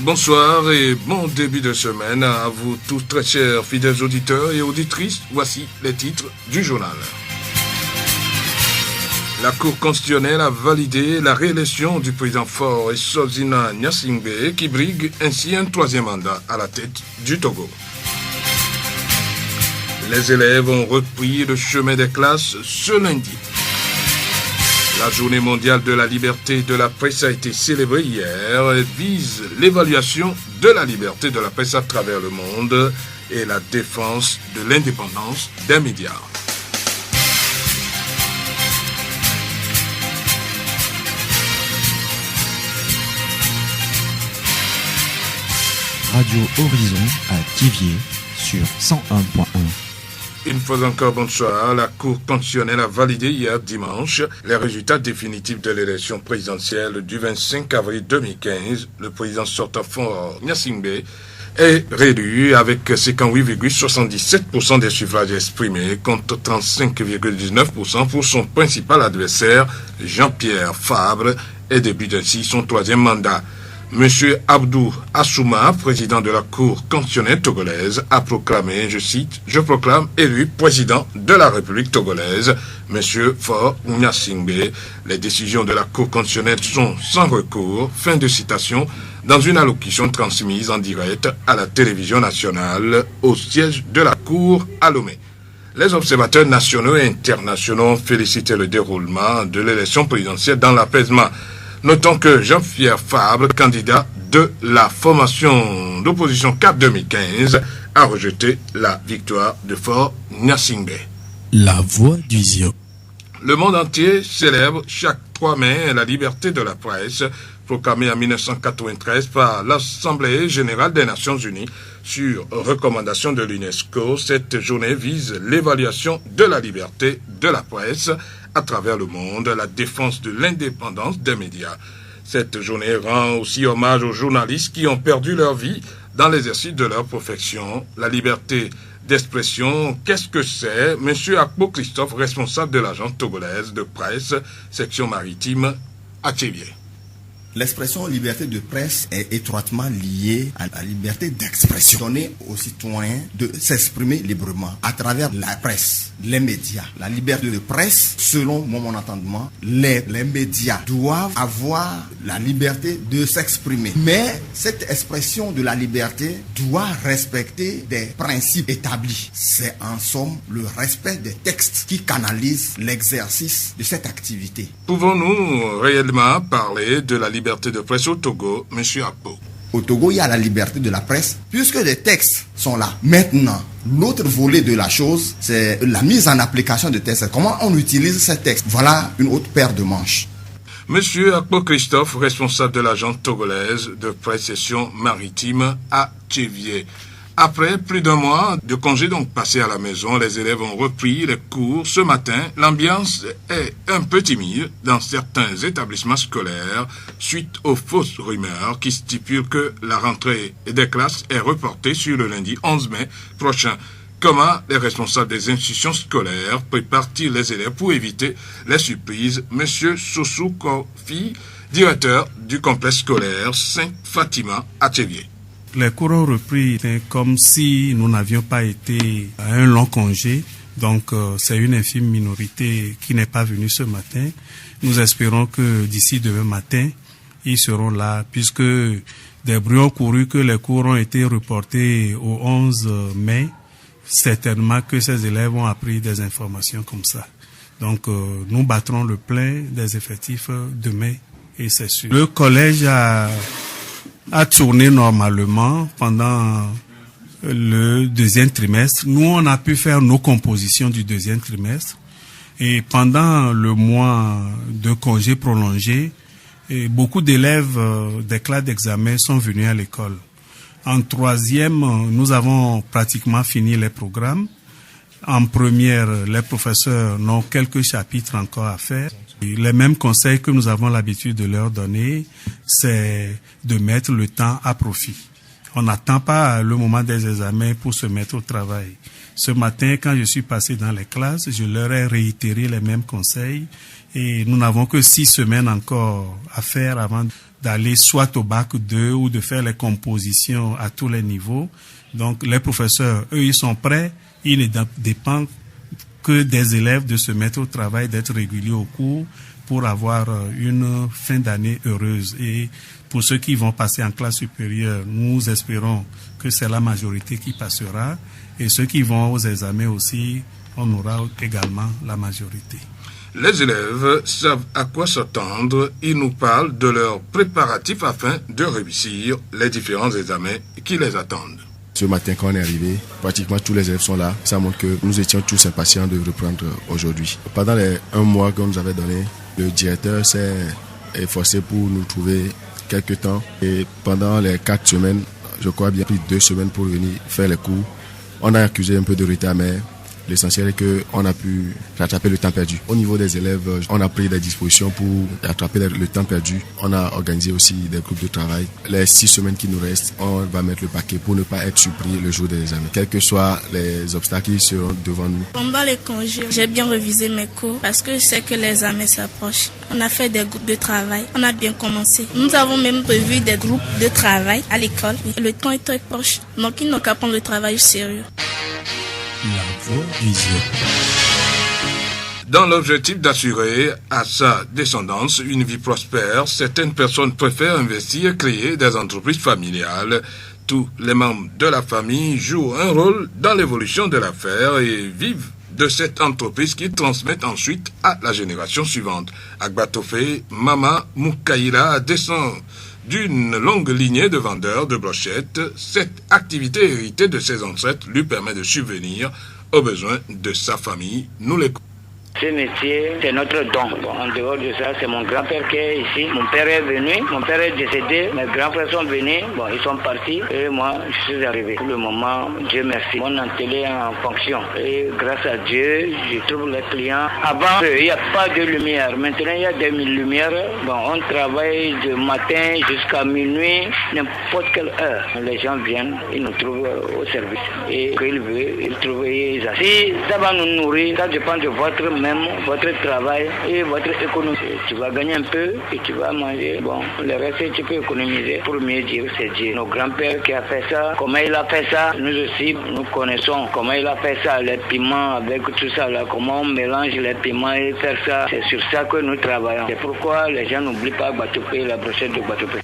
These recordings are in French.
Bonsoir et bon début de semaine à vous tous très chers fidèles auditeurs et auditrices. Voici les titres du journal. La Cour constitutionnelle a validé la réélection du président Faure Essouzina Gnassingbé qui brigue ainsi un troisième mandat à la tête du Togo. Les élèves ont repris le chemin des classes ce lundi. La journée mondiale de la liberté de la presse a été célébrée hier et vise l'évaluation de la liberté de la presse à travers le monde et la défense de l'indépendance des médias. Radio Horizon à Thiviers sur 101.1. Une fois encore, bonsoir. La Cour constitutionnelle a validé hier dimanche les résultats définitifs de l'élection présidentielle du 25 avril 2015. Le président sortant Faure Gnassingbé est réélu avec 58,77% des suffrages exprimés contre 35,19% pour son principal adversaire, Jean-Pierre Fabre, et débute ainsi son troisième mandat. Monsieur Abdou Assouma, président de la Cour constitutionnelle togolaise, a proclamé, je cite, « Je proclame élu président de la République togolaise, Monsieur Faure Gnassingbé. Les décisions de la Cour constitutionnelle sont sans recours. » Fin de citation, dans une allocution transmise en direct à la télévision nationale au siège de la Cour à Lomé. Les observateurs nationaux et internationaux ont félicité le déroulement de l'élection présidentielle dans l'apaisement. Notons que Jean-Pierre Fabre, candidat de la formation d'opposition CAP 2015, a rejeté la victoire de Faure Gnassingbé. La voix du Zio. Le monde entier célèbre chaque 3 mai la liberté de la presse, proclamée en 1993 par l'Assemblée générale des Nations unies sur recommandation de l'UNESCO. Cette journée vise l'évaluation de la liberté de la presse à travers le monde, la défense de l'indépendance des médias. Cette journée rend aussi hommage aux journalistes qui ont perdu leur vie dans l'exercice de leur profession. La liberté d'expression, qu'est-ce que c'est? Monsieur Akpo Christophe, responsable de l'agence togolaise de presse, section maritime à Thiviers. L'expression liberté de presse est étroitement liée à la liberté d'expression, donnée aux citoyens de s'exprimer librement à travers la presse, les médias. La liberté de presse, selon mon entendement, les médias doivent avoir la liberté de s'exprimer. Mais cette expression de la liberté doit respecter des principes établis. C'est en somme le respect des textes qui canalisent l'exercice de cette activité. Pouvons-nous réellement parler de la liberté de presse au Togo, M. Akpo? Au Togo, il y a la liberté de la presse, puisque les textes sont là. Maintenant, l'autre volet de la chose, c'est la mise en application de textes. Comment on utilise ces textes? Voilà une autre paire de manches. Monsieur Akpo Christophe, responsable de l'agence togolaise de presse section maritime à Thiviers. Après plus d'un mois de congé donc passé à la maison, les élèves ont repris les cours ce matin. L'ambiance est un peu timide dans certains établissements scolaires suite aux fausses rumeurs qui stipulent que la rentrée des classes est reportée sur le lundi 11 mai prochain. Comment les responsables des institutions scolaires préparent-ils les élèves pour éviter les surprises? Monsieur Soussou Kofi, directeur du complexe scolaire Saint-Fatima à Thiviers. Les cours ont repris comme si nous n'avions pas été à un long congé. Donc, c'est une infime minorité qui n'est pas venue ce matin. Nous espérons que d'ici demain matin, ils seront là, puisque des bruits ont couru que les cours ont été reportés au 11 mai. Certainement que ces élèves ont appris des informations comme ça. Donc, nous battrons le plein des effectifs demain, et c'est sûr. Le collège a tourné normalement pendant le deuxième trimestre. Nous, on a pu faire nos compositions du deuxième trimestre. Et pendant le mois de congé prolongé, beaucoup d'élèves des classes d'examen sont venus à l'école. En troisième, nous avons pratiquement fini les programmes. En première, les professeurs n'ont quelques chapitres encore à faire. Les mêmes conseils que nous avons l'habitude de leur donner, c'est de mettre le temps à profit. On n'attend pas le moment des examens pour se mettre au travail. Ce matin, quand je suis passé dans les classes, je leur ai réitéré les mêmes conseils et nous n'avons que 6 semaines encore à faire avant d'aller soit au bac 2 ou de faire les compositions à tous les niveaux. Donc les professeurs, eux, ils sont prêts, ils ne dépendent que des élèves de se mettre au travail, d'être réguliers au cours pour avoir une fin d'année heureuse. Et pour ceux qui vont passer en classe supérieure, nous espérons que c'est la majorité qui passera. Et ceux qui vont aux examens aussi, on aura également la majorité. Les élèves savent à quoi s'attendre. Ils nous parlent de leurs préparatifs afin de réussir les différents examens qui les attendent. Ce matin, quand on est arrivé, pratiquement tous les élèves sont là. Ça montre que nous étions tous impatients de reprendre aujourd'hui. Pendant les 1 mois qu'on nous avait donné, le directeur s'est efforcé pour nous trouver quelques temps. Et pendant les 4 semaines, je crois bien pris 2 semaines pour venir faire les cours. On a accusé un peu de retard, mais l'essentiel est qu'on a pu rattraper le temps perdu. Au niveau des élèves, on a pris des dispositions pour rattraper le temps perdu. On a organisé aussi des groupes de travail. Les 6 semaines qui nous restent, on va mettre le paquet pour ne pas être surpris le jour des examens. Quels que soient les obstacles qui seront devant nous. Pendant les congés, j'ai bien révisé mes cours parce que je sais que les examens s'approchent. On a fait des groupes de travail. On a bien commencé. Nous avons même prévu des groupes de travail à l'école. Le temps est très proche. Donc, ils n'ont qu'à prendre le travail au sérieux. La voix du Zion. Dans l'objectif d'assurer à sa descendance une vie prospère, certaines personnes préfèrent investir et créer des entreprises familiales. Tous les membres de la famille jouent un rôle dans l'évolution de l'affaire et vivent de cette entreprise qu'ils transmettent ensuite à la génération suivante. Agbatofe Mama Moukaïla descend d'une longue lignée de vendeurs de brochettes. Cette activité héritée de ses ancêtres lui permet de subvenir aux besoins de sa famille. Nous l'écoutons. Ce métier, c'est notre don. En dehors de ça, c'est mon grand-père qui est ici. Mon père est venu, mon père est décédé, mes grands-frères sont venus, ils sont partis et moi, je suis arrivé. Pour le moment, Dieu merci. Mon atelier est en fonction et grâce à Dieu, je trouve les clients. Avant, il n'y a pas de lumière. Maintenant, il y a des lumières. On travaille de matin jusqu'à minuit, n'importe quelle heure. Les gens viennent, ils nous trouvent au service. Et qu'ils veulent, ils trouvent. Si ça va nous nourrir, ça dépend de votre travail et votre économie. Tu vas gagner un peu et tu vas manger. Le reste, tu peux économiser. Pour mieux dire, c'est Dieu. Nos grands-pères qui a fait ça, comment il a fait ça, nous aussi, nous connaissons comment il a fait ça, les piments avec tout ça, là, comment on mélange les piments et faire ça. C'est sur ça que nous travaillons. C'est pourquoi les gens n'oublient pas Batopé, la brochette de Batopé.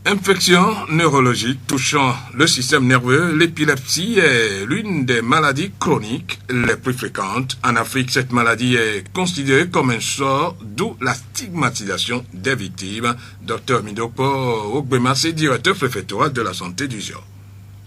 Infection neurologique touchant le système nerveux, l'épilepsie est l'une des maladies chroniques les plus fréquentes. En Afrique, cette maladie est considérée comme un sort, d'où la stigmatisation des victimes. Dr Midoko Ogbema, c'est directeur préfectoral de la santé du Zion.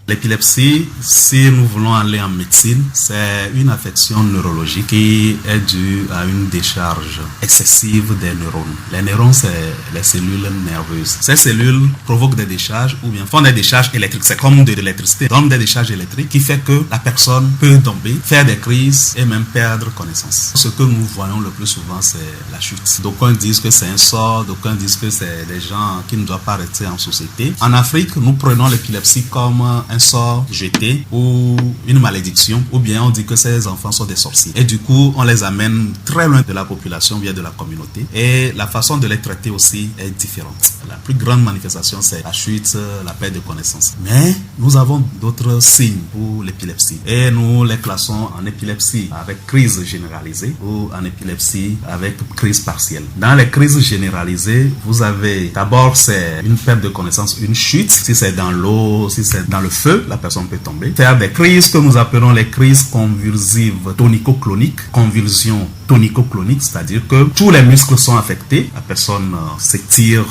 L'épilepsie, si nous voulons aller en médecine, c'est une affection neurologique qui est due à une décharge excessive des neurones. Les neurones, c'est les cellules nerveuses. Ces cellules provoquent des décharges ou bien font des décharges électriques. C'est comme de l'électricité. Donc des décharges électriques qui fait que la personne peut tomber, faire des crises et même perdre connaissance. Ce que nous voyons le plus souvent, c'est la chute. D'aucuns disent que c'est un sort, d'aucuns disent que c'est des gens qui ne doivent pas rester en société. En Afrique, nous prenons l'épilepsie comme un sort jeté ou une malédiction, ou bien on dit que ces enfants sont des sorciers. Et du coup, on les amène très loin de la population, bien de la communauté. Et la façon de les traiter aussi est différente. La plus grande manifestation, c'est la chute, la perte de connaissance. Mais nous avons d'autres signes pour l'épilepsie. Et nous les classons en épilepsie avec crise généralisée ou en épilepsie avec crise partielle. Dans les crises généralisées, vous avez d'abord c'est une perte de connaissance, une chute. Si c'est dans l'eau, si c'est dans le feu, la personne peut tomber. Faire des crises que nous appelons les crises convulsives tonico-cloniques, convulsions tonico-cloniques, c'est-à-dire que tous les muscles sont affectés. La personne s'étire,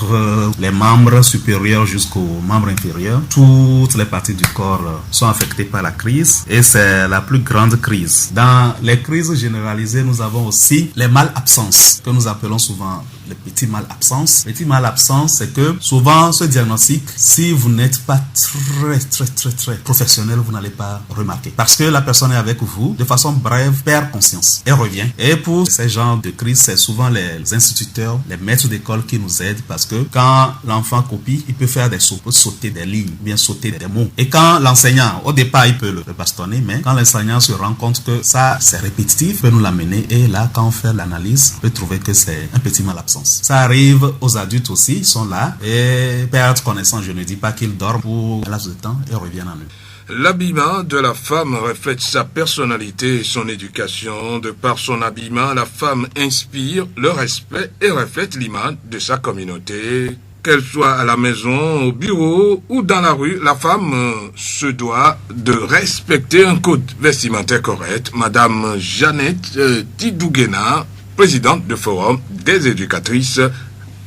les membres supérieurs jusqu'aux membres inférieurs. Toutes les parties du corps sont affectées par la crise et c'est la plus grande crise. Dans les crises généralisées, nous avons aussi les malabsences que nous appelons souvent les petits malabsences. Petit malabsence, c'est que souvent ce diagnostic, si vous n'êtes pas très professionnel, vous n'allez pas remarquer. Parce que la personne est avec vous, de façon brève, perd conscience et revient. Et pour pour ces genres de crises, c'est souvent les instituteurs, les maîtres d'école qui nous aident parce que quand l'enfant copie, il peut faire des sauts, il peut sauter des lignes, bien sauter des mots. Et quand l'enseignant, au départ, il peut le bastonner, mais quand l'enseignant se rend compte que ça, c'est répétitif, il peut nous l'amener et là, quand on fait l'analyse, on peut trouver que c'est un petit malabsence. Ça arrive aux adultes aussi, ils sont là et perdent connaissance. Je ne dis pas qu'ils dorment pour un laps de temps et reviennent à nous. L'habillement de la femme reflète sa personnalité et son éducation. De par son habillement, la femme inspire le respect et reflète l'image de sa communauté. Qu'elle soit à la maison, au bureau ou dans la rue, la femme se doit de respecter un code vestimentaire correct. Madame Jeannette Tidouguena, présidente du Forum des éducatrices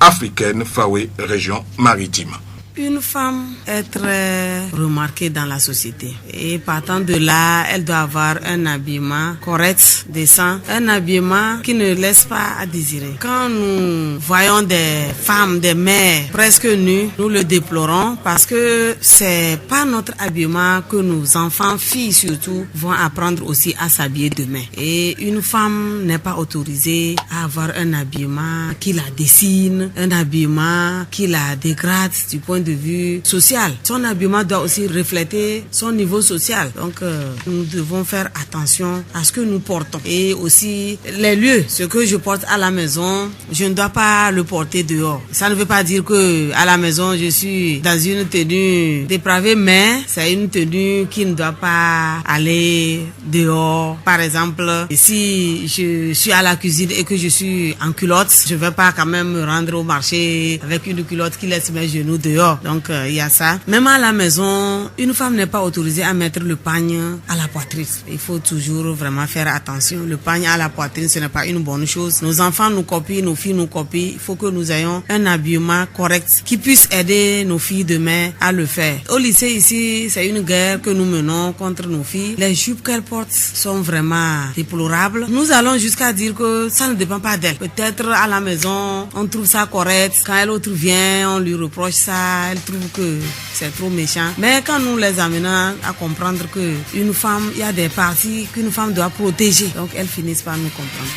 africaines Fawe, région maritime. Une femme est très remarquée dans la société et partant de là, elle doit avoir un habillement correct, décent, un habillement qui ne laisse pas à désirer. Quand nous voyons des femmes, des mères presque nues, nous le déplorons parce que c'est pas notre habillement que nos enfants, filles surtout, vont apprendre aussi à s'habiller demain. Et une femme n'est pas autorisée à avoir un habillement qui la dessine, un habillement qui la dégrade du point de vue social. Son habillement doit aussi refléter son niveau social. Donc, nous devons faire attention à ce que nous portons. Et aussi, les lieux, ce que je porte à la maison, je ne dois pas le porter dehors. Ça ne veut pas dire que à la maison, je suis dans une tenue dépravée, mais c'est une tenue qui ne doit pas aller dehors. Par exemple, si je suis à la cuisine et que je suis en culotte, je ne vais pas quand même me rendre au marché avec une culotte qui laisse mes genoux dehors. Donc, il y a ça. Même à la maison, une femme n'est pas autorisée à mettre le pagne à la poitrine. Il faut toujours vraiment faire attention. Le pagne à la poitrine, ce n'est pas une bonne chose. Nos enfants nous copient, nos filles nous copient. Il faut que nous ayons un habillement correct qui puisse aider nos filles demain à le faire. Au lycée ici, c'est une guerre que nous menons contre nos filles. Les jupes qu'elles portent sont vraiment déplorables. Nous allons jusqu'à dire que ça ne dépend pas d'elles. Peut-être à la maison, on trouve ça correct. Quand l'autre vient, on lui reproche ça. Elle trouve que c'est trop méchant. Mais quand nous les amenons à comprendre que une femme, il y a des parties qu'une femme doit protéger. Donc elles finissent par nous comprendre.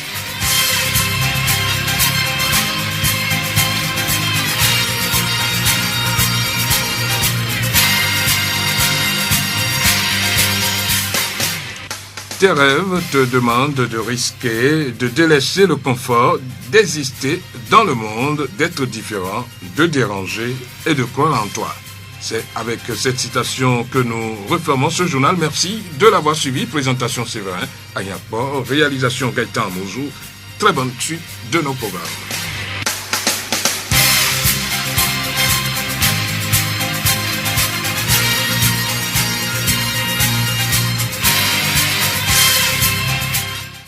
Tes rêves te demandent de risquer, de délaisser le confort, d'exister dans le monde, d'être différent, de déranger et de croire en toi. C'est avec cette citation que nous refermons ce journal. Merci de l'avoir suivi. Présentation Séverin, Agnapor, réalisation Gaëtan Mouzou. Très bonne suite de nos programmes.